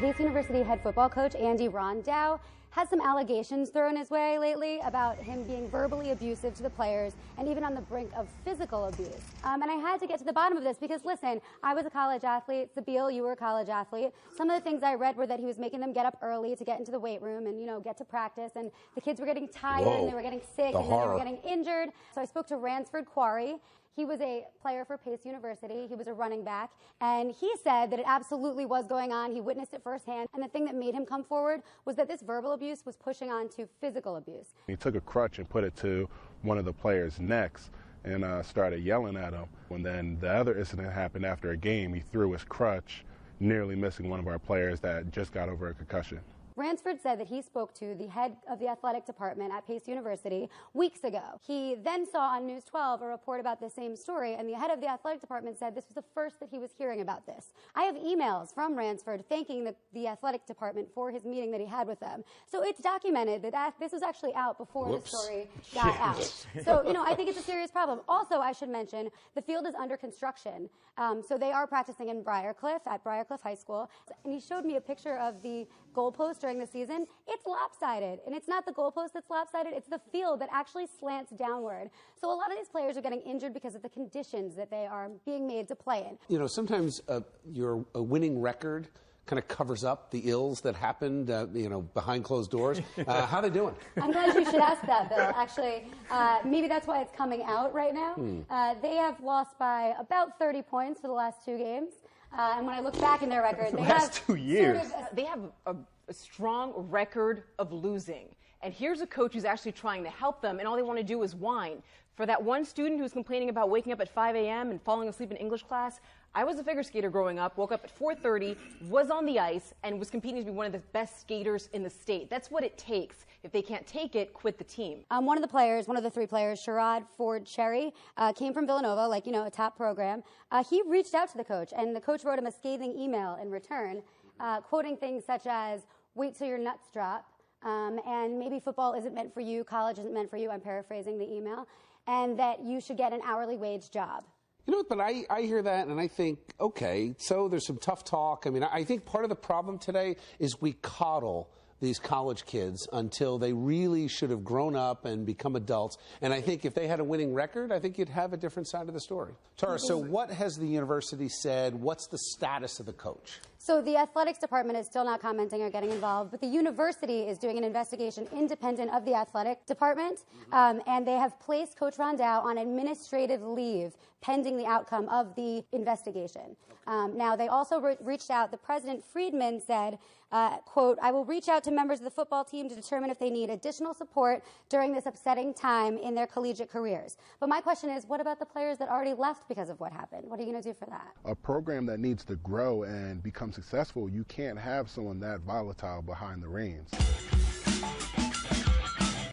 Pace University head football coach Andy Rondeau has some allegations thrown his way lately about him being verbally abusive to the players and even on the brink of physical abuse. And I had to get to the bottom of this because, listen, I was a college athlete. Sabeel, you were a college athlete. Some of the things I read were that he was making them get up early to get into the weight room and, get to practice. And the kids were getting tired and they were getting sick and then they were getting injured. So I spoke to Ransford Quarrie. He was a player for Pace University. He was a running back. And he said that it absolutely was going on. He witnessed it firsthand. And the thing that made him come forward was that this verbal abuse was pushing on to physical abuse. He took a crutch and put it to one of the players' necks and started yelling at him. And then the other incident happened after a game. He threw his crutch, nearly missing one of our players that just got over a concussion. Ransford said that he spoke to the head of the athletic department at Pace University weeks ago. He then saw on News 12 a report about the same story, and the head of the athletic department said this was the first that he was hearing about this. I have emails from Ransford thanking the athletic department for his meeting that he had with them. So it's documented that this was actually out before the story got out. So, I think it's a serious problem. Also, I should mention, the field is under construction. So they are practicing in Briarcliff, at Briarcliff High School. And he showed me a picture of the goalpost during the season. It's lopsided. And it's not the goalpost that's lopsided, it's the field that actually slants downward. So a lot of these players are getting injured because of the conditions that they are being made to play in. Sometimes your winning record kind of covers up the ills that happened, behind closed doors. How are they doing? I'm glad you should ask that, Bill. Actually, maybe that's why it's coming out right now. They have lost by about 30 points for the last 2 games. And when I look back in their record, they have 2 years. They have a strong record of losing. And here's a coach who's actually trying to help them, and all they want to do is whine. For that one student who's complaining about waking up at 5 a.m. and falling asleep in English class, I was a figure skater growing up, woke up at 4:30, was on the ice, and was competing to be one of the best skaters in the state. That's what it takes. If they can't take it, quit the team. One of the 3 players, Sherrod Ford Cherry, came from Villanova, a top program. He reached out to the coach, and the coach wrote him a scathing email in return, quoting things such as, "Wait till your nuts drop," and maybe football isn't meant for you, college isn't meant for you, I'm paraphrasing the email, and that you should get an hourly wage job. But I hear that and I think, okay, so there's some tough talk. I think part of the problem today is we coddle these college kids until they really should have grown up and become adults. And I think if they had a winning record, I think you'd have a different side of the story. Tara, so what has the university said? What's the status of the coach? So the athletics department is still not commenting or getting involved, but the university is doing an investigation independent of the athletic department, and they have placed Coach Rondeau on administrative leave pending the outcome of the investigation. Now, they also reached out. The president, Friedman, said, quote, "I will reach out to members of the football team to determine if they need additional support during this upsetting time in their collegiate careers." But my question is, what about the players that already left because of what happened? What are you going to do for that? A program that needs to grow and become successful, you can't have someone that volatile behind the reins.